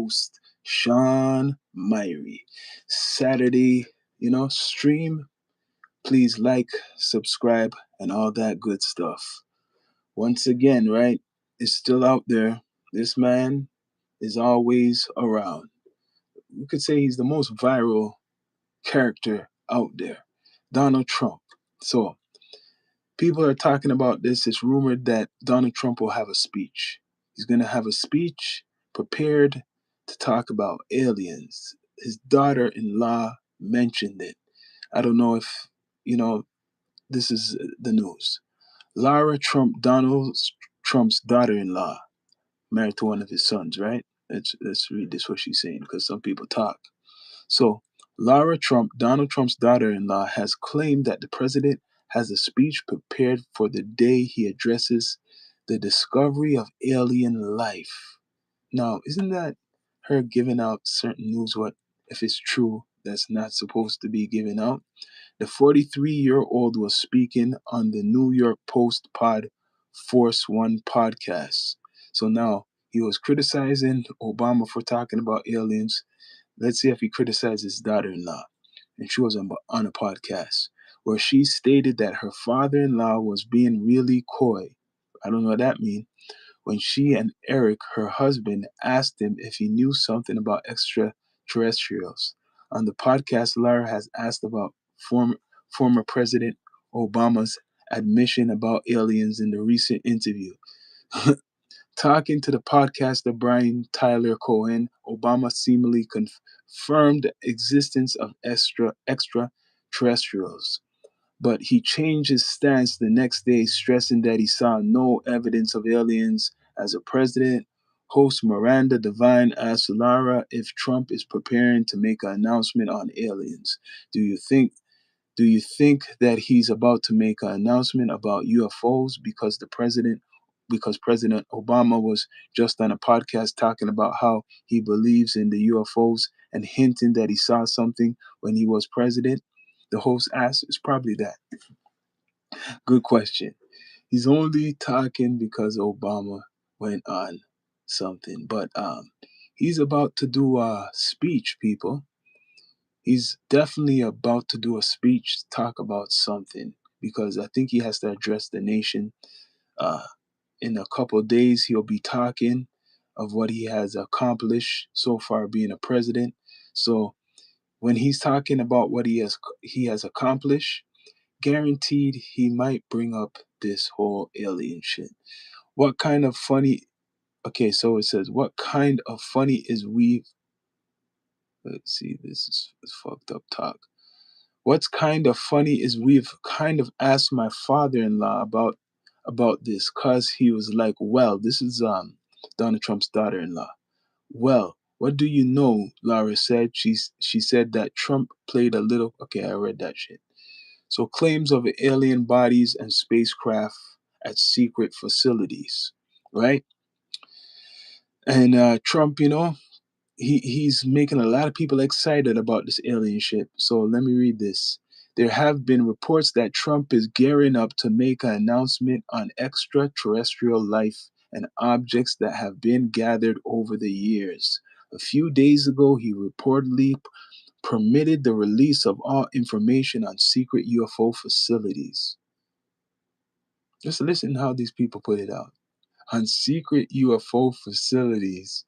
host, Sean Myrie. Saturday, stream. Please like, subscribe, and all that good stuff. Once again, right? It's still out there. This man is always around. You could say he's the most viral character out there, Donald Trump. So, people are talking about this. It's rumored that Donald Trump will have a speech. He's going to have a speech prepared to talk about aliens. His daughter in law mentioned it. I don't know if, you know, this is the news. Lara Trump, Donald Trump's daughter in law, married to one of his sons, right? Let's read this what she's saying because some people talk. So, Lara Trump, Donald Trump's daughter in law, has claimed that the president has a speech prepared for the day he addresses the discovery of alien life. Now, isn't that her giving out certain news? What, if it's true, that's not supposed to be given out? The 43-year-old was speaking on the New York Post Pod Force One podcast. So now he was criticizing Obama for talking about aliens. Let's see if he criticized his daughter-in-law. And she was on a podcast where she stated that her father-in-law was being really coy. I don't know what that means. When she and Eric, her husband, asked him if he knew something about extraterrestrials. On the podcast, Lara has asked about former President Obama's admission about aliens in the recent interview. Talking to the podcaster Brian Tyler Cohen, Obama seemingly confirmed the existence of extraterrestrials. But he changed his stance the next day, stressing that he saw no evidence of aliens. As a president, host Miranda Devine asked Lara if Trump is preparing to make an announcement on aliens. Do you think do you think that he's about to make an announcement about UFOs because President Obama was just on a podcast talking about how he believes in the UFOs and hinting that he saw something when he was president? The host asked, it's probably that. Good question. He's only talking because Obama went on something, but he's about to do a speech, people. He's definitely about to do a speech, talk about something, because I think he has to address the nation. Uh, in a couple of days, he'll be talking of what he has accomplished so far being a president. So when he's talking about what he has accomplished, guaranteed he might bring up this whole alien shit. What kind of funny? Okay, so it says, what kind of funny is we? Let's see, this is fucked up talk. What's kind of funny is we've kind of asked my father-in-law about this, cause he was like, "Well, this is Donald Trump's daughter-in-law. Well, what do you know?" Laura said. She said that Trump played a little. Okay, I read that shit. So claims of alien bodies and spacecraft at secret facilities, right? And Trump, he's making a lot of people excited about this alien ship. So let me read this. There have been reports that Trump is gearing up to make an announcement on extraterrestrial life and objects that have been gathered over the years. A few days ago, he reportedly permitted the release of all information on secret UFO facilities. Just listen how these people put it out. On secret UFO facilities.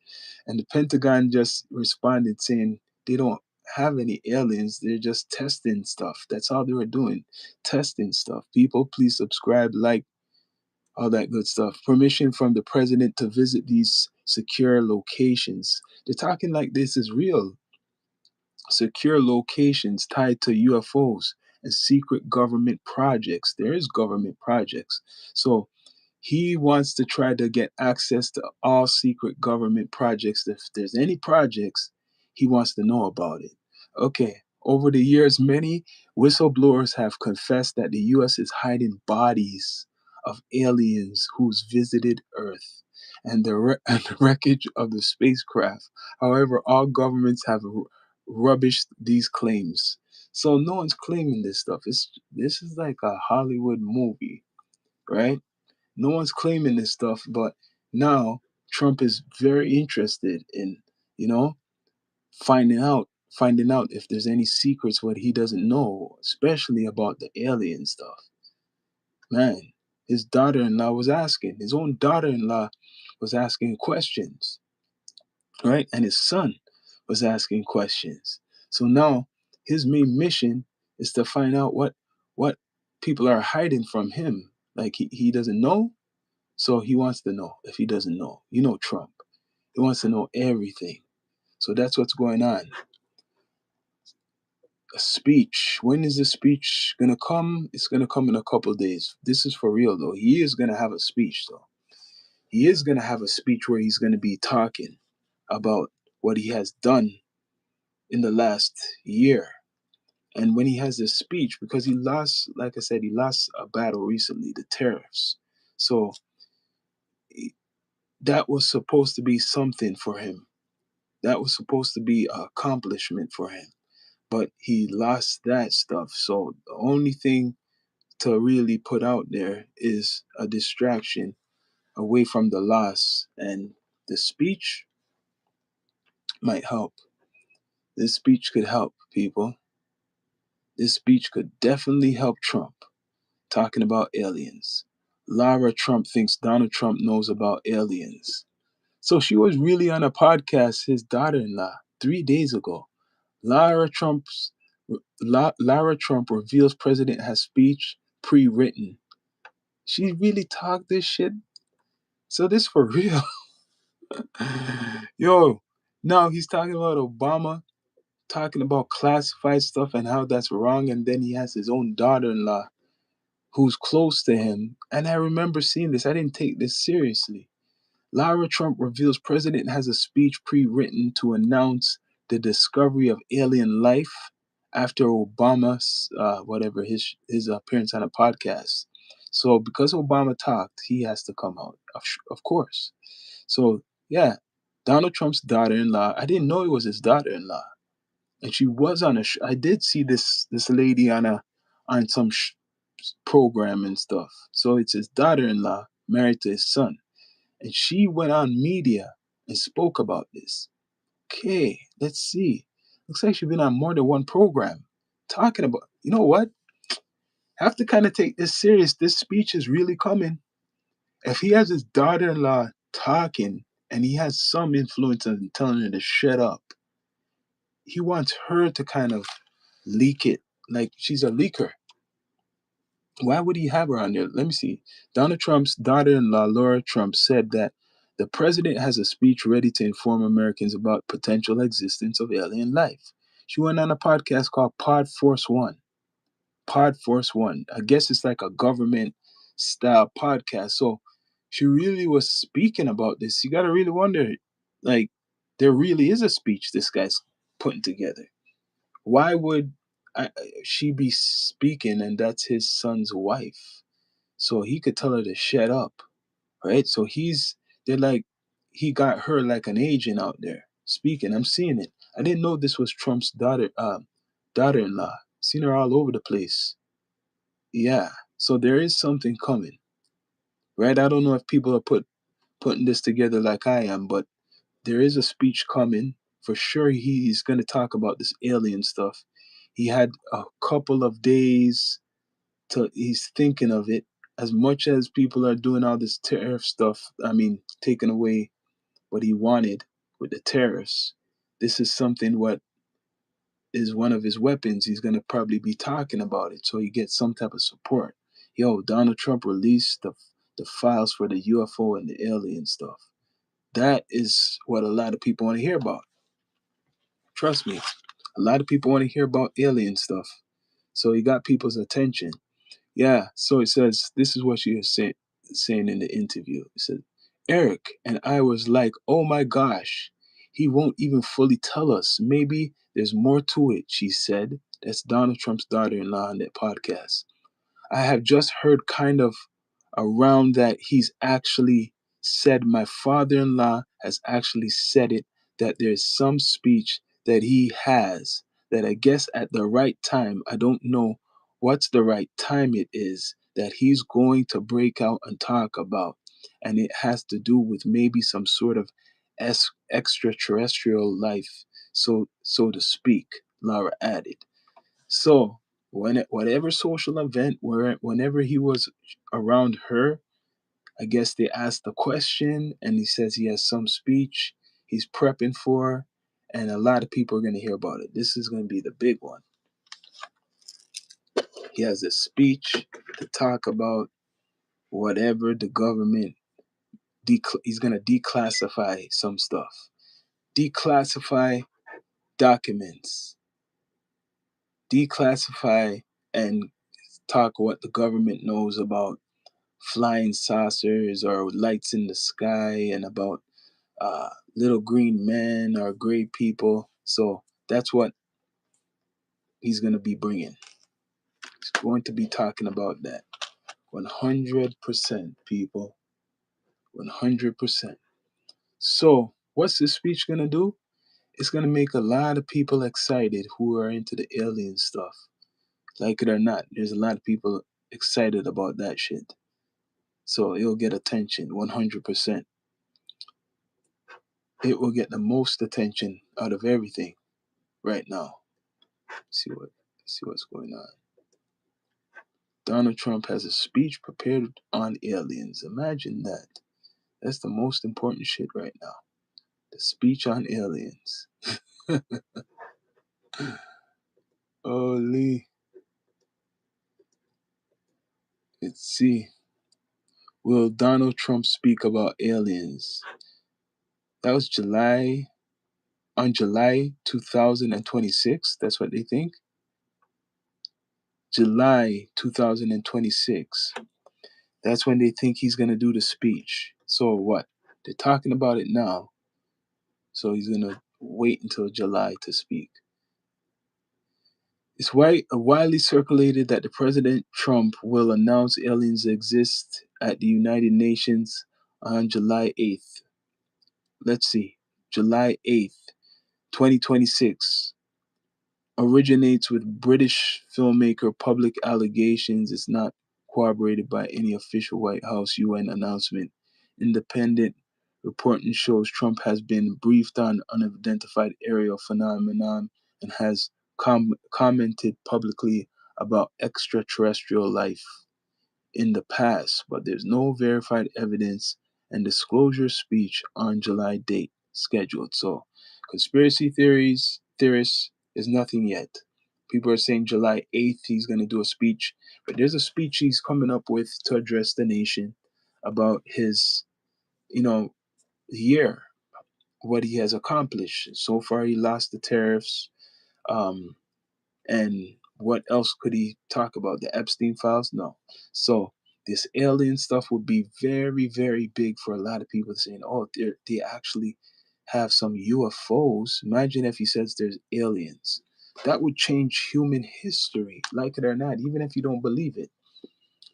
And the Pentagon just responded saying they don't have any aliens. They're just testing stuff. That's all they were doing. Testing stuff. People, please subscribe, like, all that good stuff. Permission from the president to visit these secure locations. They're talking like this is real. Secure locations tied to UFOs and secret government projects. There is government projects. So he wants to try to get access to all secret government projects. If there's any projects, he wants to know about it. Okay, over the years, many whistleblowers have confessed that the U.S. is hiding bodies of aliens who's visited Earth and and the wreckage of the spacecraft. However, all governments have rubbished these claims. So no one's claiming this stuff. This is like a Hollywood movie, right? No one's claiming this stuff, but now Trump is very interested in you know, finding out if there's any secrets what he doesn't know, especially about the alien stuff. Man, his daughter-in-law was asking, his own daughter-in-law was asking questions, right? And his son was asking questions. So now his main mission is to find out what people are hiding from him. Like he doesn't know, so he wants to know if he doesn't know. You know Trump. He wants to know everything. So that's what's going on. A speech. When is the speech gonna come? It's gonna come in a couple of days. This is for real though. He is gonna have a speech though. He is gonna have a speech where he's gonna be talking about what he has done in the last year. And when he has this speech, because he lost, like I said, he lost a battle recently, the tariffs. So that was supposed to be something for him. That was supposed to be an accomplishment for him. But he lost that stuff. So the only thing to really put out there is a distraction away from the loss. And the speech might help. This speech could help people. This speech could definitely help Trump talking about aliens. Lara Trump thinks Donald Trump knows about aliens. So she was really on a podcast, his daughter in law, 3 days ago. Lara Trump's Lara Trump reveals president has speech pre-written. She really talked this shit. So this for real. Yo, now he's talking about Obama, talking about classified stuff and how that's wrong, and then he has his own daughter-in-law who's close to him. And I remember seeing this. I didn't take this seriously. Lara Trump reveals president has a speech pre-written to announce the discovery of alien life after Obama's whatever his appearance on a podcast. So because Obama talked, he has to come out, of course. So yeah, Donald Trump's daughter-in-law. I didn't know it was his daughter-in-law, and she was on a. I did see this lady on some program and stuff. So it's his daughter-in-law married to his son, and she went on media and spoke about this. Okay, let's see. Looks like she's been on more than one program talking about. You know what? Have to kind of take this serious. This speech is really coming. If he has his daughter-in-law talking and he has some influence on telling her to shut up, he wants her to kind of leak it like she's a leaker. Why would he have her on there? Let me see. Donald Trump's daughter-in-law, Laura Trump, said that the president has a speech ready to inform Americans about potential existence of alien life. She went on a podcast called Pod Force One. Pod Force One. I guess it's like a government style podcast. So she really was speaking about this. You got to really wonder, like, there really is a speech this guy's putting together. Why would she be speaking and that's his son's wife? So he could tell her to shut up, right? So they're like, he got her like an agent out there speaking. I'm seeing it. I didn't know this was Trump's daughter-in-law. Seen her all over the place. Yeah. So there is something coming, right? I don't know if people are putting this together like I am, but there is a speech coming. For sure, he's going to talk about this alien stuff. He had a couple of days to, he's thinking of it. As much as people are doing all this tariff stuff, I mean, taking away what he wanted with the tariffs, this is something what is one of his weapons. He's going to probably be talking about it so he gets some type of support. Yo, Donald Trump released the files for the UFO and the alien stuff. That is what a lot of people want to hear about. Trust me, a lot of people want to hear about alien stuff. So he got people's attention. Yeah, so it says, this is what she was saying in the interview. It said, Eric and I was like, oh my gosh, he won't even fully tell us. Maybe there's more to it, she said. That's Donald Trump's daughter-in-law on that podcast. I have just heard kind of around that he's actually said, my father in law has actually said it, that there's some speech that he has that I guess at the right time, I don't know what's the right time it is, that he's going to break out and talk about. And it has to do with maybe some sort of extraterrestrial life, so to speak, Lara added. So whatever social event, whenever he was around her, I guess they asked the question, and he says he has some speech he's prepping for, and a lot of people are going to hear about it. This is going to be the big one. He has a speech to talk about whatever the government, he's going to declassify some stuff. Declassify documents. Declassify and talk what the government knows about flying saucers or lights in the sky, and about little green men or gray people. So that's what he's going to be bringing. He's going to be talking about that. 100%, people. 100%. So what's this speech going to do? It's going to make a lot of people excited who are into the alien stuff. Like it or not, there's a lot of people excited about that shit. So it'll get attention, 100%. It will get the most attention out of everything right now. See what's going on. Donald Trump has a speech prepared on aliens. Imagine that. That's the most important shit right now. The speech on aliens. Holy. Let's see. Will Donald Trump speak about aliens? That was on July 2026. That's what they think. July 2026. That's when they think he's going to do the speech. So what? They're talking about it now. So he's going to wait until July to speak. It's widely circulated that the President Trump will announce aliens exist at the United Nations on July 8th. Let's see. July 8th, 2026. Originates with British filmmaker. Public allegations is not corroborated by any official White House UN announcement. Independent reporting shows Trump has been briefed on unidentified aerial phenomenon and has commented publicly about extraterrestrial life in the past, but there's no verified evidence and disclosure speech on July date scheduled. So conspiracy theorists is nothing yet. People are saying July 8th he's going to do a speech, but there's a speech he's coming up with to address the nation about his, year, what he has accomplished. So far, he lost the tariffs. And what else could he talk about? The Epstein files? No. So this alien stuff would be very, very big for a lot of people saying, oh, they actually have some UFOs. Imagine if he says there's aliens. That would change human history, like it or not, even if you don't believe it.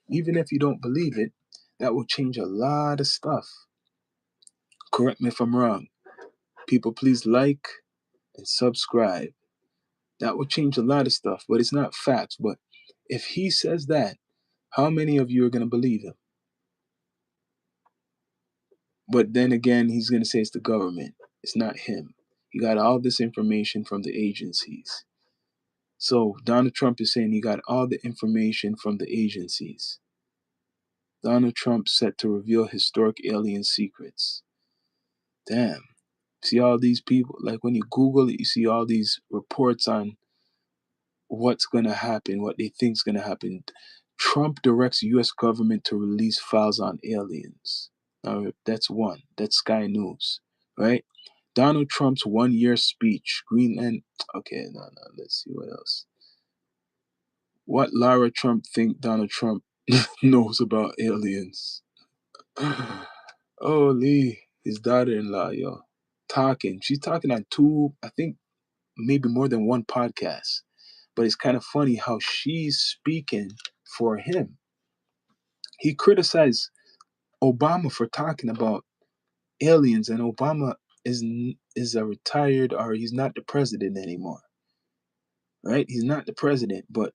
Even if you don't believe it, that will change a lot of stuff. Correct me if I'm wrong. People, please like and subscribe. That would change a lot of stuff, but it's not facts. But if he says that, how many of you are going to believe him? But then again, he's going to say it's the government. It's not him. He got all this information from the agencies. So Donald Trump is saying he got all the information from the agencies. Donald Trump set to reveal historic alien secrets. Damn. See all these people, like when you Google it, you see all these reports on what's going to happen, what they think is going to happen. Trump directs U.S. government to release files on aliens. That's one. That's Sky News, right? Donald Trump's 1 year speech, Greenland. Okay, no. Let's see what else. What Lara Trump think Donald Trump knows about aliens? Holy, his daughter-in-law, yo, talking. She's talking on two, I think, maybe more than one podcast. But it's kind of funny how she's speaking for him. He criticized Obama for talking about aliens, and Obama is a retired, or he's not the president anymore, right? He's not the president, but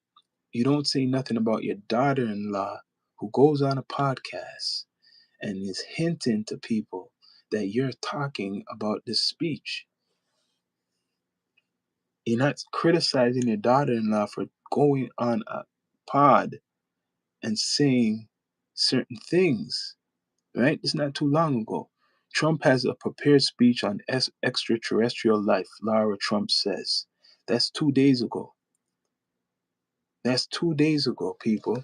you don't say nothing about your daughter-in-law who goes on a podcast and is hinting to people that you're talking about this speech. You're not criticizing your daughter-in-law for going on a pod and saying certain things, right? It's not too long ago. Trump has a prepared speech on extraterrestrial life, Lara Trump says. That's 2 days ago. That's 2 days ago, people.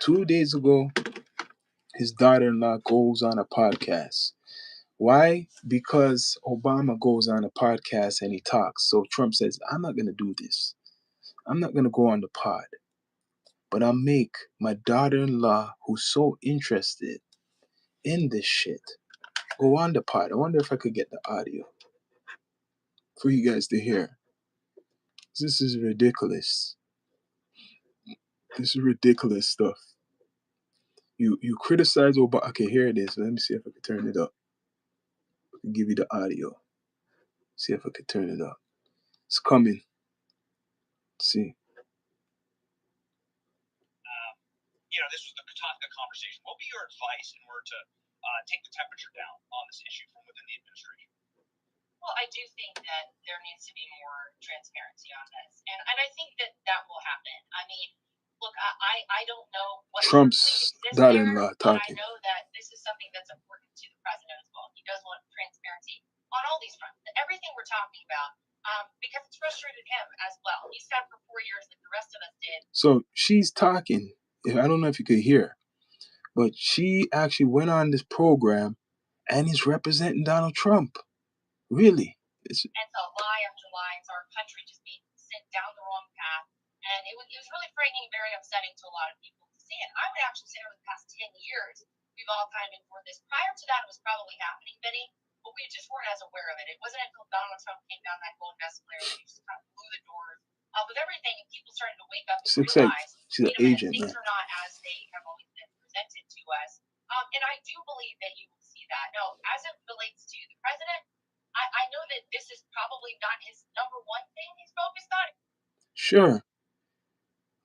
2 days ago, his daughter-in-law goes on a podcast. Why? Because Obama goes on a podcast and he talks. So Trump says, I'm not going to do this. I'm not going to go on the pod. But I'll make my daughter-in-law, who's so interested in this shit, go on the pod. I wonder if I could get the audio for you guys to hear. This is ridiculous. This is ridiculous stuff. You criticize Obama. Okay, here it is. Let me see if I can turn it up. I can give you the audio. See if I can turn it up. It's coming. Let's see. This was the Kotatka conversation. What would be your advice in order to take the temperature down on this issue from within the administration? Well, I do think that there needs to be more transparency on this, and I think that will happen. I mean, look, I don't know what Trump's daughter-in-law but I talking. know that this is something that's important to the president as well. He does want transparency on all these fronts. Everything we're talking about, because it's frustrated him as well. He sat for 4 years like the rest of us did. So she's talking. I don't know if you could hear, but she actually went on this program and is representing Donald Trump. Really. And so lie after lie, it's our country just being sent down the wrong path. And it was really frightening, very upsetting to a lot of people to see it. I would actually say over the past 10 years, we've all kind of endured this. Prior to that, it was probably happening, Benny, but we just weren't as aware of it. It wasn't until Donald Trump came down that golden escalator that he just kind of blew the doors with everything, and people started to wake up and realize, she's an agent, things are not as they have always been presented to us. And I do believe that you will see that. Now, as it relates to the president, I know that this is probably not his number one thing he's focused on. Sure.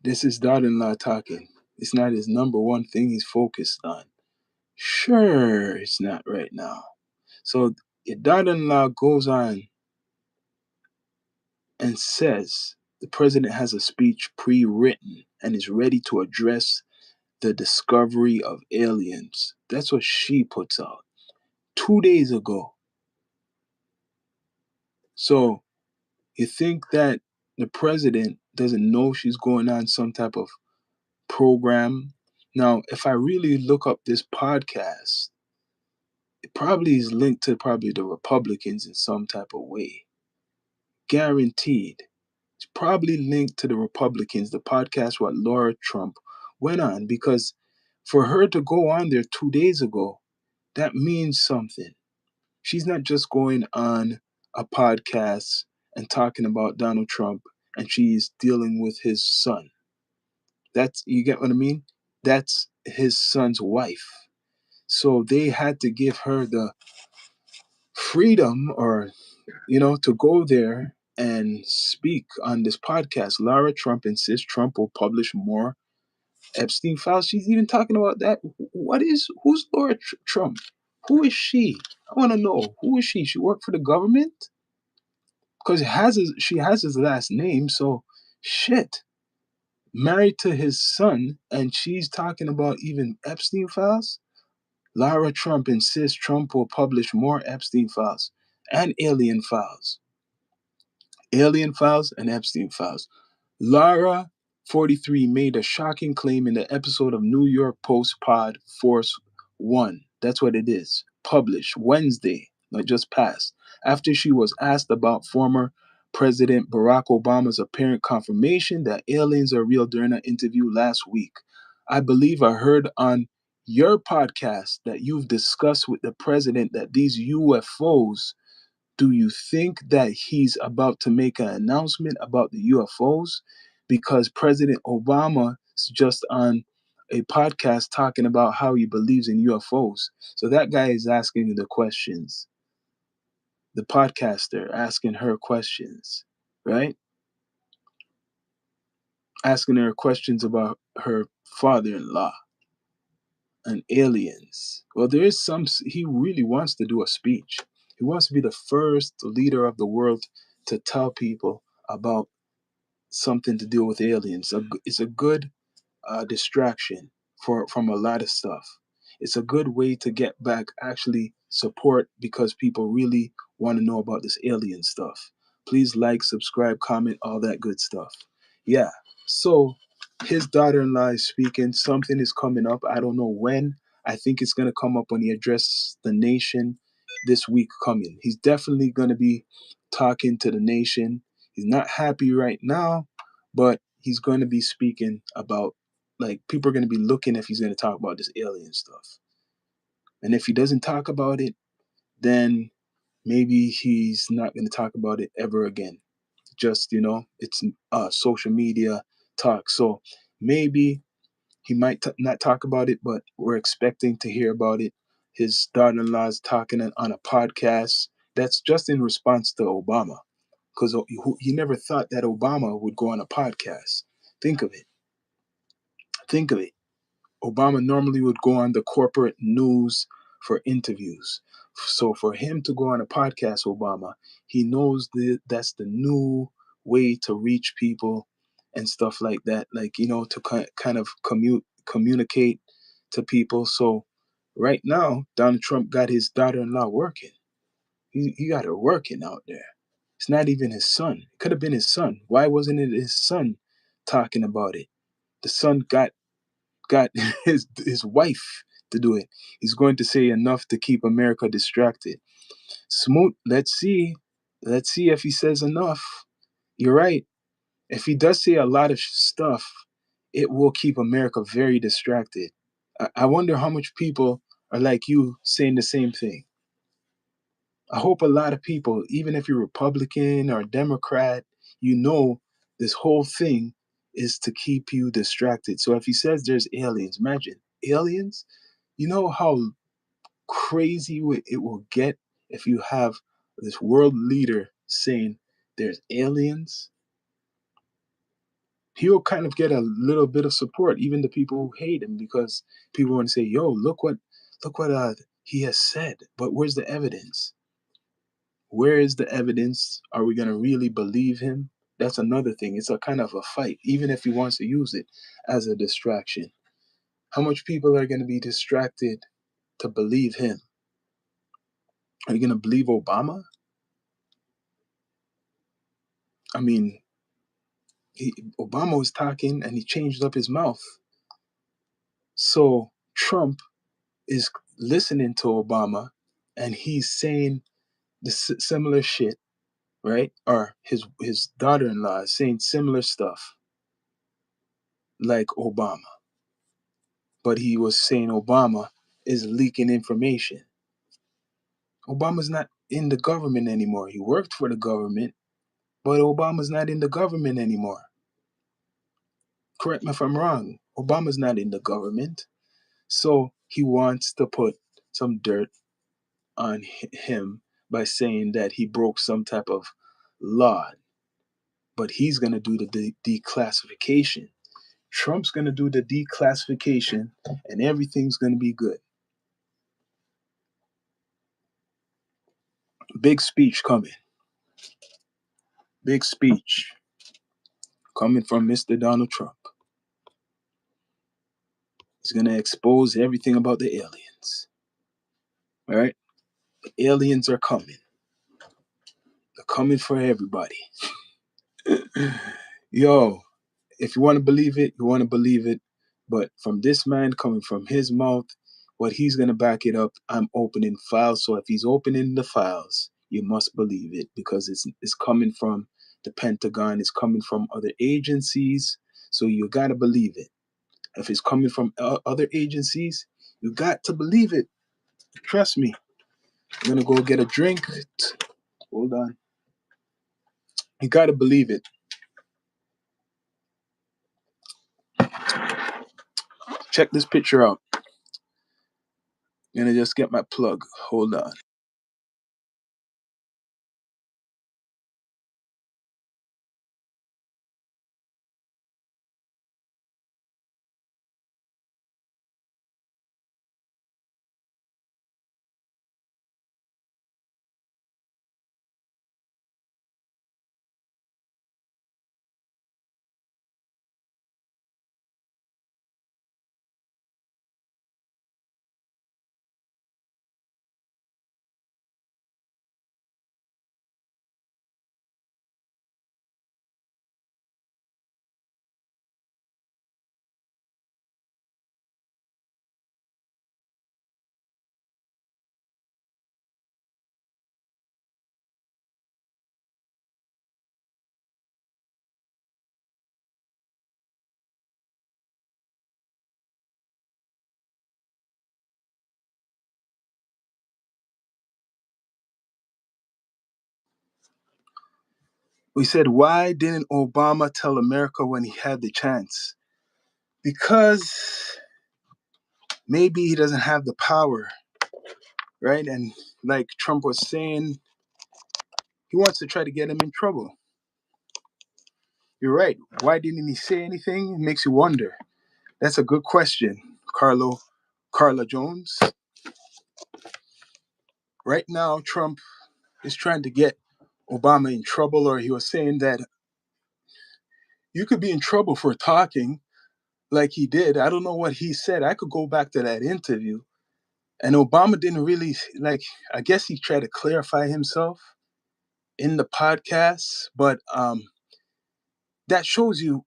This is daughter-in-law talking. It's not his number one thing he's focused on. Sure, it's not right now. So your daughter-in-law goes on and says the president has a speech pre-written and is ready to address the discovery of aliens. That's what she puts out 2 days ago. So you think that the president doesn't know she's going on some type of program? Now, if I really look up this podcast, it probably is linked to probably the Republicans in some type of way. Guaranteed. It's probably linked to the Republicans, the podcast what Laura Trump went on, because for her to go on there 2 days ago, that means something. She's not just going on a podcast and talking about Donald Trump and she's dealing with his son. That's, you get what I mean? That's his son's wife. So they had to give her the freedom or, to go there and speak on this podcast. Lara Trump insists Trump will publish more Epstein files. She's even talking about that. Who's Laura Trump? Who is she? I want to know. Who is she? She worked for the government? Because she has his last name, so shit. Married to his son, and she's talking about even Epstein files? Lara Trump insists Trump will publish more Epstein files and alien files. Alien files and Epstein files. Lara, 43, made a shocking claim in the episode of New York Post Pod Force 1. That's what it is. Published Wednesday, not just passed, after she was asked about former President Barack Obama's apparent confirmation that aliens are real during an interview last week. I believe I heard on your podcast that you've discussed with the president that these UFOs, do you think that he's about to make an announcement about the UFOs? Because President Obama is just on a podcast talking about how he believes in UFOs. So that guy is asking the questions. The podcaster asking her questions, right? Asking her questions about her father-in-law. and aliens. Well, there is some, he really wants to do a speech. He wants to be the first leader of the world to tell people about something to do with aliens. It's a good distraction from a lot of stuff. It's a good way to get back actually support because people really want to know about this alien stuff. Please like, subscribe, comment, all that good stuff. Yeah. So his daughter-in-law is speaking. Something is coming up. I don't know when. I think it's going to come up when he addresses the nation this week coming. He's definitely going to be talking to the nation. He's not happy right now, but he's going to be speaking about, like, people are going to be looking if he's going to talk about this alien stuff. And if he doesn't talk about it, then maybe he's not going to talk about it ever again. Just, it's social media talk. So maybe he might not talk about it, but we're expecting to hear about it. His daughter-in-law is talking on a podcast. That's just in response to Obama, because he never thought that Obama would go on a podcast. Think of it. Think of it. Obama normally would go on the corporate news for interviews. So for him to go on a podcast, Obama, he knows that's the new way to reach people and stuff like that. Like, to kind of communicate to people. So right now, Donald Trump got his daughter-in-law working. He got her working out there. It's not even his son. It could have been his son. Why wasn't it his son talking about it? The son got his wife to do it. He's going to say enough to keep America distracted. Smoot, let's see. Let's see if he says enough. You're right. If he does say a lot of stuff, it will keep America very distracted. I wonder how much people are like you saying the same thing. I hope a lot of people, even if you're Republican or Democrat, this whole thing is to keep you distracted. So if he says there's aliens, imagine aliens. You know how crazy it will get if you have this world leader saying there's aliens? He'll kind of get a little bit of support, even the people who hate him, because people want to say, "Yo, look what he has said." But where's the evidence? Where is the evidence? Are we going to really believe him? That's another thing. It's a kind of a fight, even if he wants to use it as a distraction. How much people are going to be distracted to believe him? Are you going to believe Obama? I mean, Obama was talking and he changed up his mouth. So Trump is listening to Obama and he's saying the similar shit, right? Or his daughter-in-law is saying similar stuff like Obama. But he was saying Obama is leaking information. Obama's not in the government anymore. He worked for the government, but Obama's not in the government anymore. Correct me if I'm wrong. Obama's not in the government. So he wants to put some dirt on him by saying that he broke some type of law. But he's going to do the declassification. Trump's going to do the declassification and everything's going to be good. Big speech coming. Big speech coming from Mr. Donald Trump. He's going to expose everything about the aliens. All right? The aliens are coming. They're coming for everybody. Yo, if you want to believe it, you want to believe it. But from this man coming from his mouth, what he's going to back it up, I'm opening files. So if he's opening the files, you must believe it because it's coming from the Pentagon. It's coming from other agencies. So you got to believe it. If it's coming from other agencies, you got to believe it. Trust me. I'm going to go get a drink. Hold on. You got to believe it. Check this picture out. I'm going to just get my plug. Hold on. We said, why didn't Obama tell America when he had the chance? Because maybe he doesn't have the power, right? And like Trump was saying, he wants to try to get him in trouble. You're right. Why didn't he say anything? It makes you wonder. That's a good question, Carla Jones. Right now, Trump is trying to get Obama in trouble, or he was saying that you could be in trouble for talking like he did. I don't know what he said. I could go back to that interview. And Obama didn't really, like, I guess he tried to clarify himself in the podcast, but that shows you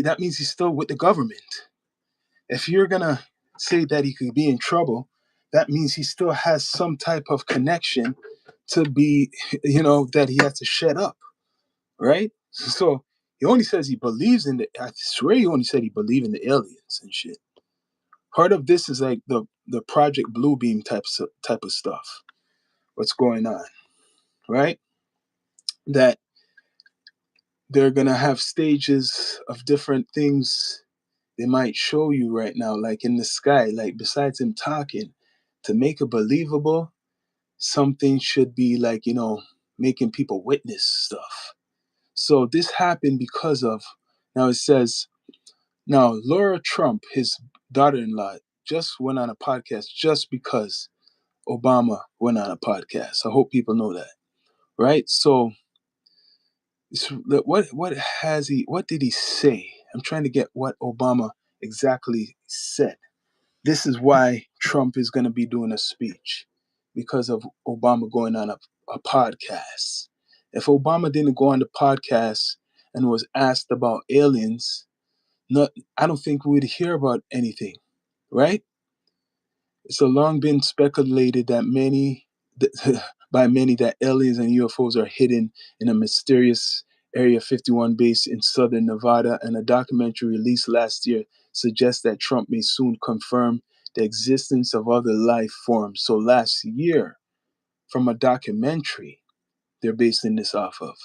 that means he's still with the government. If you're gonna say that he could be in trouble, that means he still has some type of connection to be, that he has to shut up, right? So he only says he believes in the. I swear he only said he believed in the aliens and shit. Part of this is like the Project Bluebeam type of stuff. What's going on, right? That they're gonna have stages of different things they might show you right now, like in the sky, like besides him talking, to make it believable, something should be like, making people witness stuff. So this happened because of, now it says, now Laura Trump, his daughter in law, just went on a podcast just because Obama went on a podcast. I hope people know that, right? So, what did he say? I'm trying to get what Obama exactly said. This is why Trump is going to be doing a speech because of Obama going on a podcast. If Obama didn't go on the podcast and was asked about aliens, not, I don't think we'd hear about anything, right? It's so long been speculated that by many that aliens and UFOs are hidden in a mysterious Area 51 base in southern Nevada, and a documentary released last year suggests that Trump may soon confirm the existence of other life forms. So last year, from a documentary they're basing this off of.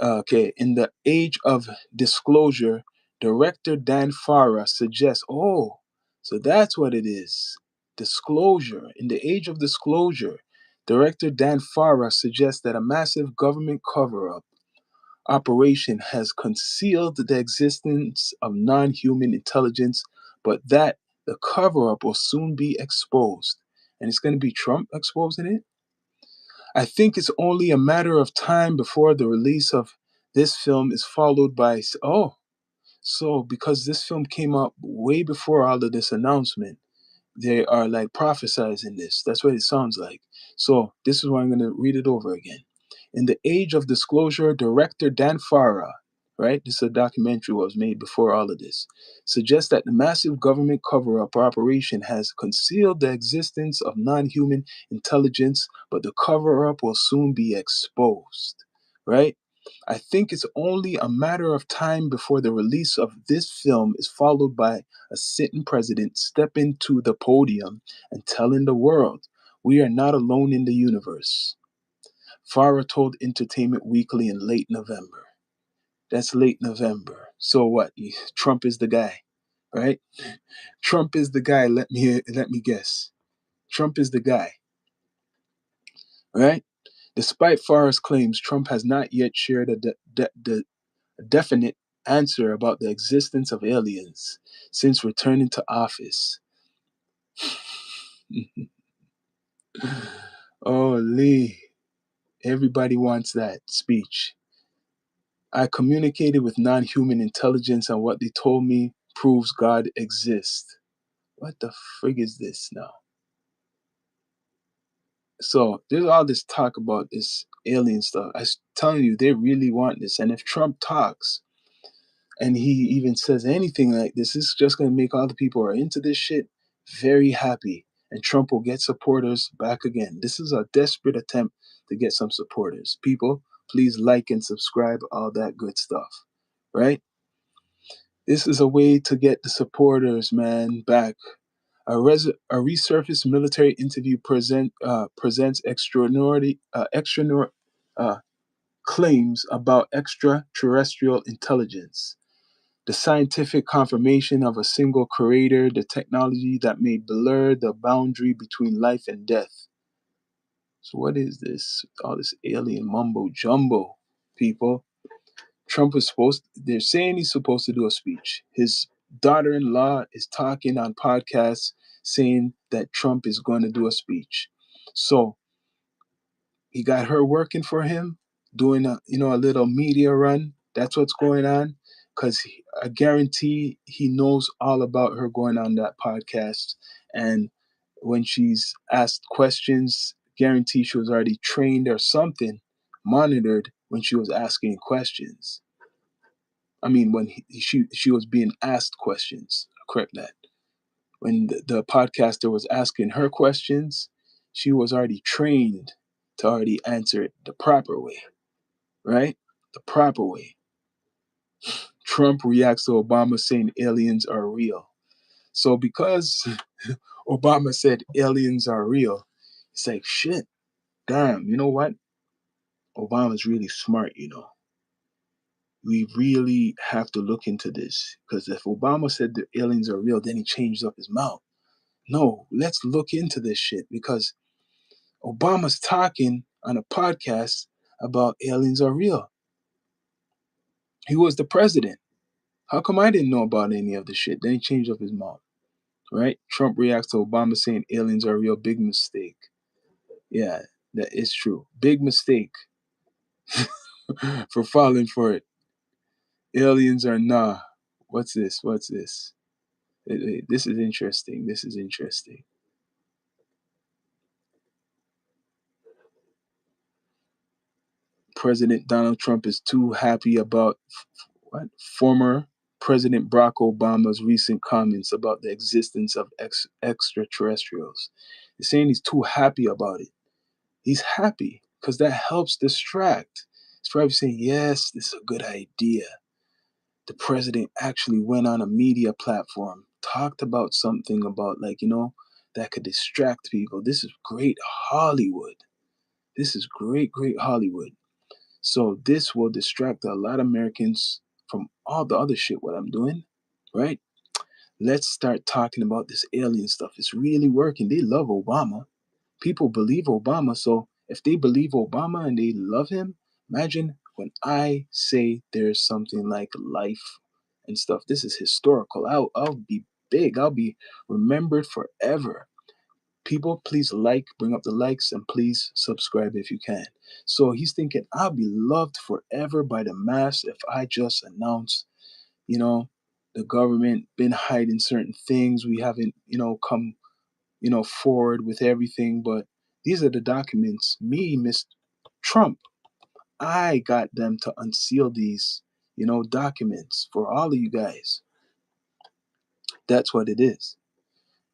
Okay, in the age of disclosure, director Dan Farah suggests, so that's what it is. Disclosure. In the age of disclosure, director Dan Farah suggests that a massive government cover up operation has concealed the existence of non human intelligence, but that the cover up will soon be exposed. And it's going to be Trump exposing it? I think it's only a matter of time before the release of this film is followed by, so because this film came out way before all of this announcement, they are like prophesizing this. That's what it sounds like. So this is why I'm going to read it over again. In the age of disclosure, director Dan Farah, right? This is a documentary was made before all of this, suggests that the massive government cover-up operation has concealed the existence of non-human intelligence, but the cover-up will soon be exposed, right? I think it's only a matter of time before the release of this film is followed by a sitting president stepping to the podium and telling the world, we are not alone in the universe. Farah told Entertainment Weekly in late November. That's late November. So what? Trump is the guy, right? Trump is the guy. Let me guess. Trump is the guy, right? Despite Farah's claims, Trump has not yet shared a definite answer about the existence of aliens since returning to office. Oh, Lee, everybody wants that speech. I communicated with non human intelligence, and what they told me proves God exists. What the frig is this now? So there's all this talk about this alien stuff. I'm telling you, they really want this. And if Trump talks and he even says anything like this, it's just going to make all the people who are into this shit very happy. And Trump will get supporters back again. This is a desperate attempt to get some supporters. People, please like and subscribe, all that good stuff. Right? This is a way to get the supporters, man, back. A resurfaced military interview presents extraordinary uh, claims about extraterrestrial intelligence, the scientific confirmation of a single creator, the technology that may blur the boundary between life and death. So, what is this? All this alien mumbo jumbo, people. Trump was they're saying he's supposed to do a speech. His daughter in law is talking on podcasts saying that Trump is going to do a speech. So, he got her working for him, doing a little media run. That's what's going on. Because I guarantee he knows all about her going on that podcast. And when she's asked questions, guarantee she was already trained or something, monitored when she was asking questions. I mean, when she was being asked questions. Correct that. When the podcaster was asking her questions, she was already trained to already answer it the proper way, right? The proper way. Trump reacts to Obama saying aliens are real. So because Obama said aliens are real, it's like, shit, damn, you know what? Obama's really smart. We really have to look into this. Because if Obama said the aliens are real, then he changed up his mouth. No, let's look into this shit because Obama's talking on a podcast about aliens are real. He was the president. How come I didn't know about any of this shit? Then he changed up his mouth, right? Trump reacts to Obama saying aliens are real. Big mistake. Yeah, that is true. Big mistake for falling for it. Aliens are nah. What's this? What's this? This is interesting. This is interesting. President Donald Trump is too happy about what former President Barack Obama's recent comments about the existence of extraterrestrials. He's saying he's too happy about it. He's happy because that helps distract. He's probably saying, yes, this is a good idea. The president actually went on a media platform, talked about something about, that could distract people. This is great Hollywood. This is great, great Hollywood. So this will distract a lot of Americans from all the other shit what I'm doing, right? Let's start talking about this alien stuff. It's really working. They love Obama. People believe Obama. So if they believe Obama and they love him, imagine when I say there's something like life and stuff. This is historical. I'll be big. I'll be remembered forever. People, please bring up the likes, and please subscribe if you can. So he's thinking, I'll be loved forever by the mass if I just announce, you know, the government been hiding certain things. We haven't, come, forward with everything. But these are the documents. Me, Mr. Trump, I got them to unseal these, documents for all of you guys. That's what it is.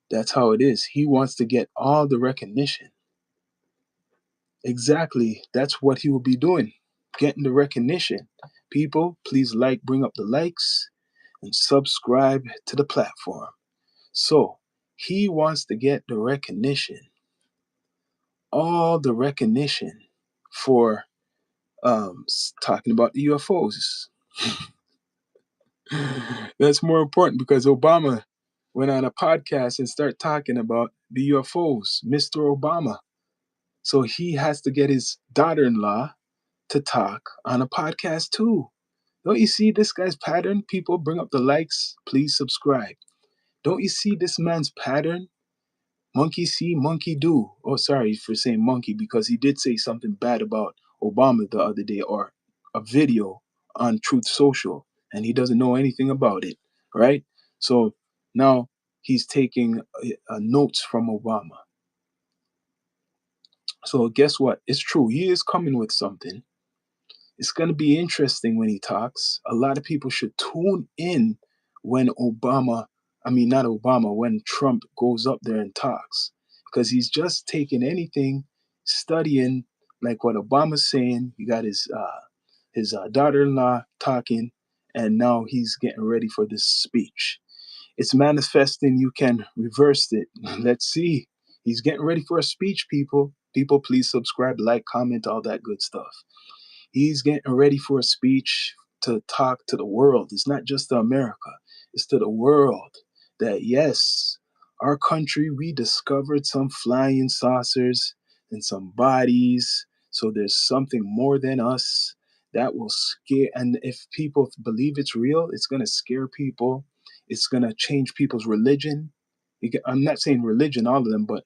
That's how it is. He wants to get all the recognition. Exactly. That's what he will be doing, getting the recognition. People, please bring up the likes, and subscribe to the platform. So he wants to get the recognition, all the recognition for talking about the UFOs. That's more important because Obama went on a podcast and started talking about the UFOs, Mr. Obama. So he has to get his daughter-in-law to talk on a podcast too. Don't you see this guy's pattern? People, bring up the likes. Please subscribe. Don't you see this man's pattern? Monkey see, monkey do. Oh, sorry for saying monkey because he did say something bad about Obama the other day or a video on Truth Social and he doesn't know anything about it, right? So now he's taking notes from Obama. So guess what? It's true. He is coming with something. It's going to be interesting when he talks. A lot of people should tune in when not Obama, when Trump goes up there and talks. Because he's just taking anything, studying like what Obama's saying. He got his daughter-in-law talking, and now he's getting ready for this speech. It's manifesting. You can reverse it. Let's see. He's getting ready for a speech, people. People, please subscribe, like, comment, all that good stuff. He's getting ready for a speech to talk to the world. It's not just to America, it's to the world that yes, our country, we discovered some flying saucers and some bodies. So there's something more than us that will scare. And if people believe it's real, it's going to scare people. It's going to change people's religion. I'm not saying religion, all of them, but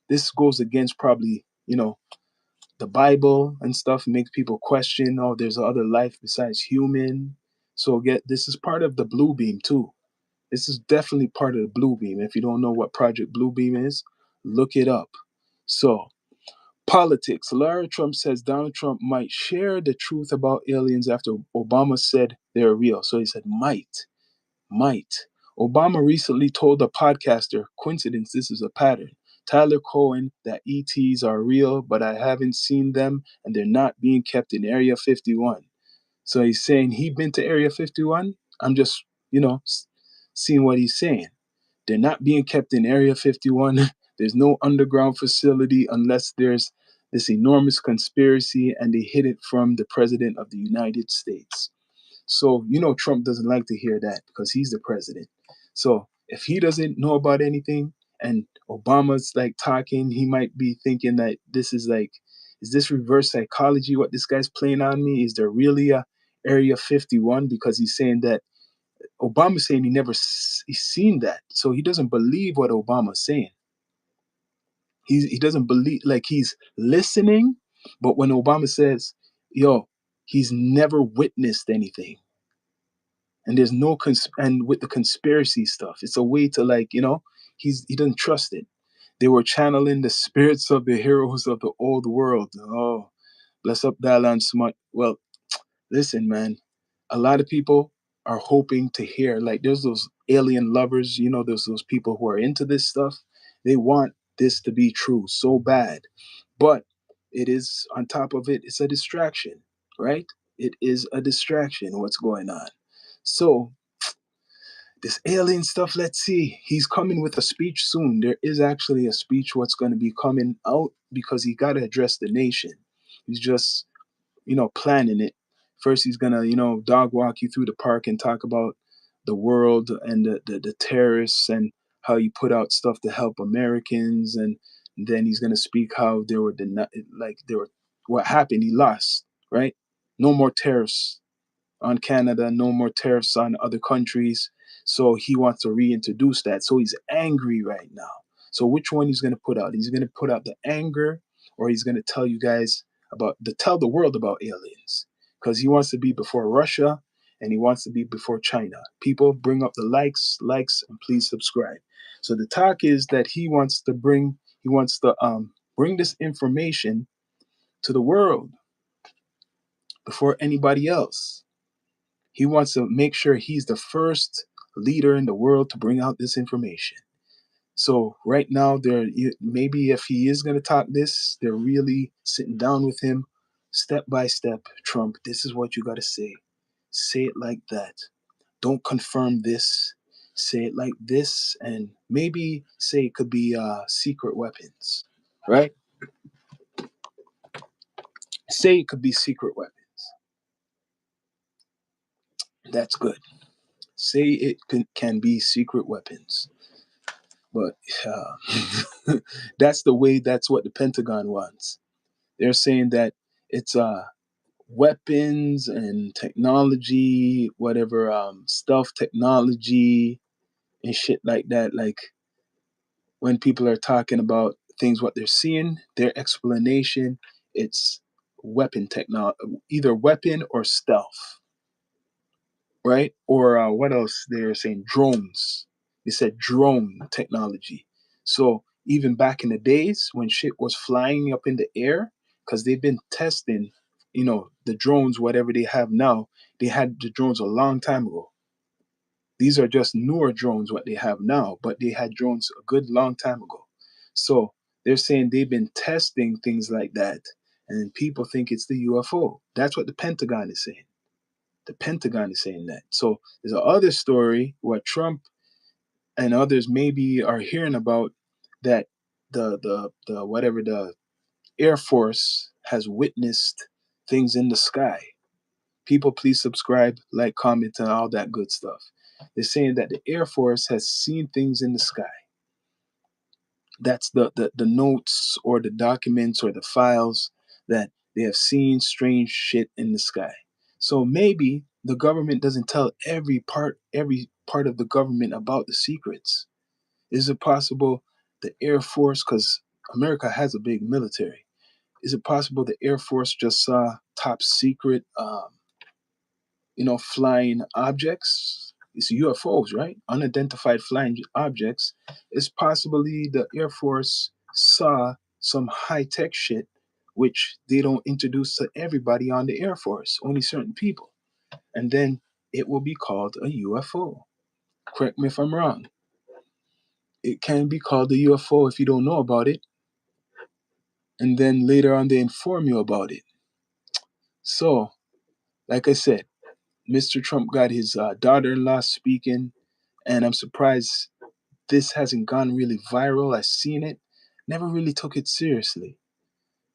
this goes against probably, the Bible and stuff, makes people question, oh, there's other life besides human. So get this is part of the blue beam too. This is definitely part of the blue beam. If you don't know what Project Blue Beam is, look it up. So politics. Lara Trump says Donald Trump might share the truth about aliens after Obama said they're real. So he said might. Obama recently told a podcaster, coincidence, this is a pattern, Tyler Cohen, that ETs are real, but I haven't seen them and they're not being kept in Area 51. So he's saying he been to Area 51. I'm just, seeing what he's saying. They're not being kept in Area 51. There's no underground facility unless there's this enormous conspiracy and they hid it from the President of the United States. So, Trump doesn't like to hear that because he's the president. So, if he doesn't know about anything and Obama's like talking, he might be thinking that this is like, is this reverse psychology? What this guy's playing on me? Is there really a Area 51? Because he's saying that Obama's saying he's seen that. So he doesn't believe what Obama's saying. He doesn't believe, like, he's listening, but when Obama says, yo, he's never witnessed anything. And there's no and with the conspiracy stuff, it's a way to, like, he doesn't trust it. They were channeling the spirits of the heroes of the old world. Oh, bless up Dalan Smut. Well, listen, man, a lot of people are hoping to hear, like, there's those alien lovers, there's those people who are into this stuff. They want this to be true so bad. But it is, on top of it, it's a distraction, right? It is a distraction, what's going on. So this alien stuff, let's see. He's coming with a speech soon. There is actually a speech what's going to be coming out because he got to address the nation. He's just, planning it. First, he's going to, dog walk you through the park and talk about the world and the terrorists and how he put out stuff to help Americans. And then he's going to speak how they were, what happened, he lost, right? No more tariffs on Canada, no more tariffs on other countries. So he wants to reintroduce that. So he's angry right now. So which one he's going to put out? He's going to put out the anger, or he's going to tell you guys tell the world about aliens, because he wants to be before Russia and he wants to be before China. People, bring up the likes, and please subscribe. So the talk is that he wants to bring this information to the world before anybody else. He wants to make sure he's the first leader in the world to bring out this information. So right now, maybe if he is going to talk this, they're really sitting down with him, step by step. Trump, this is what you got to say. Say it like that. Don't confirm this. Say it like this, and maybe say it could be secret weapons, right? Say it could be secret weapons. That's good. Say it can be secret weapons. But that's what the Pentagon wants. They're saying that it's weapons and technology, whatever, stealth technology and shit like that. Like, when people are talking about things, what they're seeing, their explanation, it's weapon technology, either weapon or stealth, right? Or what else? They're saying drones. They said drone technology. So even back in the days when shit was flying up in the air, because they've been testing, the drones, whatever they have now, they had the drones a long time ago. These are just newer drones, what they have now, but they had drones a good long time ago. So they're saying they've been testing things like that, and people think it's the UFO. That's what the Pentagon is saying. The Pentagon is saying that. So there's a other story what Trump and others maybe are hearing about, that the whatever the Air Force has witnessed things in the sky. People, please subscribe, like, comment, and all that good stuff. They're saying that the Air Force has seen things in the sky. That's the notes or the documents or the files that they have seen strange shit in the sky. So maybe the government doesn't tell every part of the government about the secrets. Is it possible the Air Force, because America has a big military, is it possible the Air Force just saw top secret, flying objects? It's UFOs, right? Unidentified flying objects. It's possibly the Air Force saw some high tech shit, which they don't introduce to everybody on the Air Force, only certain people. And then it will be called a UFO. Correct me if I'm wrong. It can be called a UFO if you don't know about it, and then later on they inform you about it. So, like I said, Mr. Trump got his daughter-in-law speaking, and I'm surprised this hasn't gone really viral. I've seen it, never really took it seriously.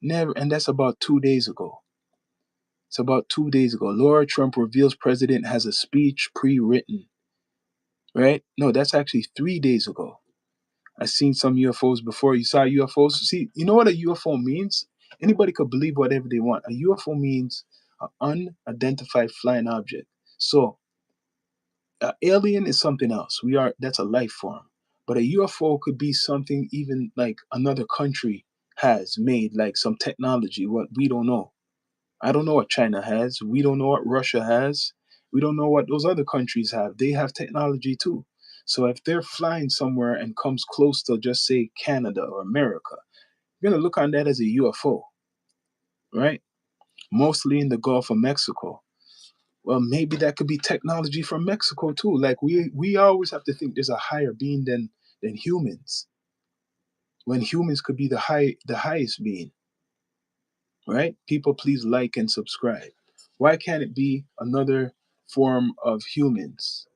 Never, and that's about 2 days ago. It's about 2 days ago. Laura Trump reveals president has a speech pre-written. Right? No, that's actually 3 days ago. I seen some UFOs before. You saw UFOs. See, you know what a UFO means? Anybody could believe whatever they want. A UFO means an unidentified flying object. So, alien is something else. That's a life form. But a UFO could be something even like another country has made, like some technology, what we don't know. I don't know what China has. We don't know what Russia has. We don't know what those other countries have. They have technology too. So if they're flying somewhere and comes close to just say Canada or America, you're gonna look on that as a UFO, right? Mostly in the Gulf of Mexico. Well, maybe that could be technology from Mexico too. Like we always have to think there's a higher being than humans, when humans could be the highest being, right? People, please like and subscribe. Why can't it be another form of humans?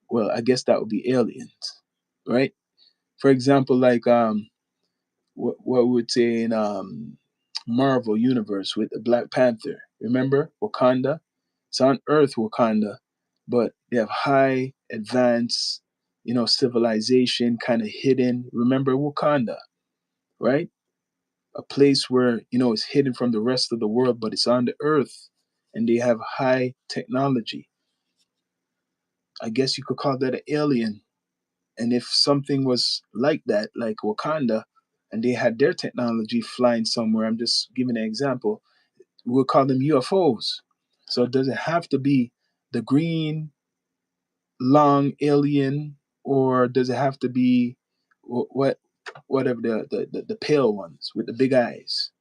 Well, I guess that would be aliens, right? For example, like what we would say in Marvel universe with the Black Panther. Remember Wakanda? It's on Earth, Wakanda, but they have high advanced, civilization kind of hidden. Remember Wakanda, right? A place where it's hidden from the rest of the world, but it's on the Earth, and they have high technology. I guess you could call that an alien. And if something was like that, like Wakanda, and they had their technology flying somewhere, I'm just giving an example, we'll call them UFOs. So does it have to be the green, long alien, or does it have to be what, whatever the pale ones with the big eyes?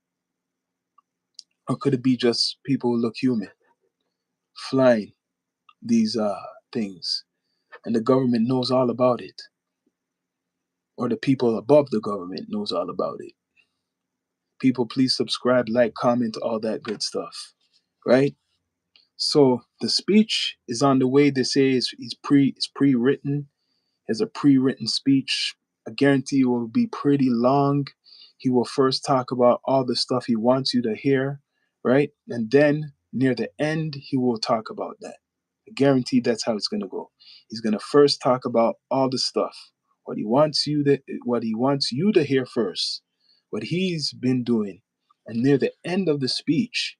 Or could it be just people who look human flying these things, and the government knows all about it, or the people above the government knows all about it? People, please subscribe, like, comment, all that good stuff, right? So the speech is on the way. They say it's pre-written. Has a pre-written speech. I guarantee it will be pretty long. He will first talk about all the stuff he wants you to hear, right? And then near the end, he will talk about that. I guarantee that's how it's gonna go. He's gonna first talk about all the stuff, what he wants you to hear first, what he's been doing, and near the end of the speech,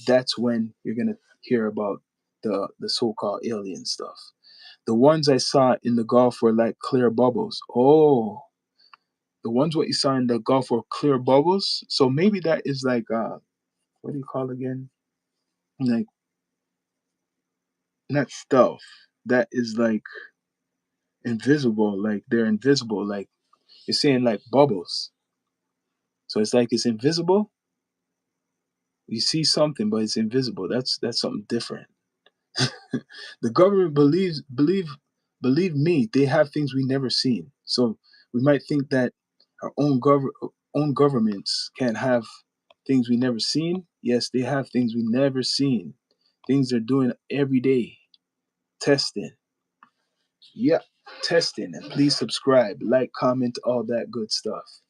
that's when you're gonna hear about the so-called alien stuff. The ones I saw in the Gulf were like clear bubbles. Oh, the ones what you saw in the Gulf were clear bubbles. So maybe that is like what do you call it again? Like, not stealth. That is like invisible. Like they're invisible. Like you're saying like bubbles. So it's like it's invisible. You see something, but it's invisible. That's something different. The government believe me, they have things we never seen. So we might think that our own governments can have things we never seen. Yes, they have things we never seen. Things they're doing every day. Testing. Yeah, testing. And please subscribe, like, comment, all that good stuff.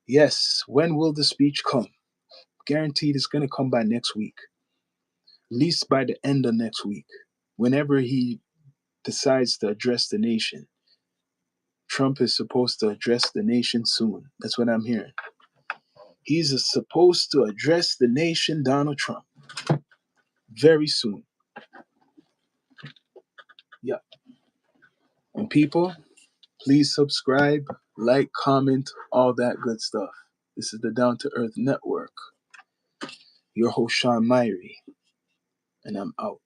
Yes, when will the speech come? guaranteed it's going to come by next week, at least by the end of next week, whenever he decides to address the nation. Trump is supposed to address the nation soon. That's what I'm hearing. He's supposed to address the nation, Donald Trump, very soon. Yeah. And people, please subscribe, like, comment, all that good stuff. This is the Down to Earth Network. Your host, Sean Myrie, and I'm out.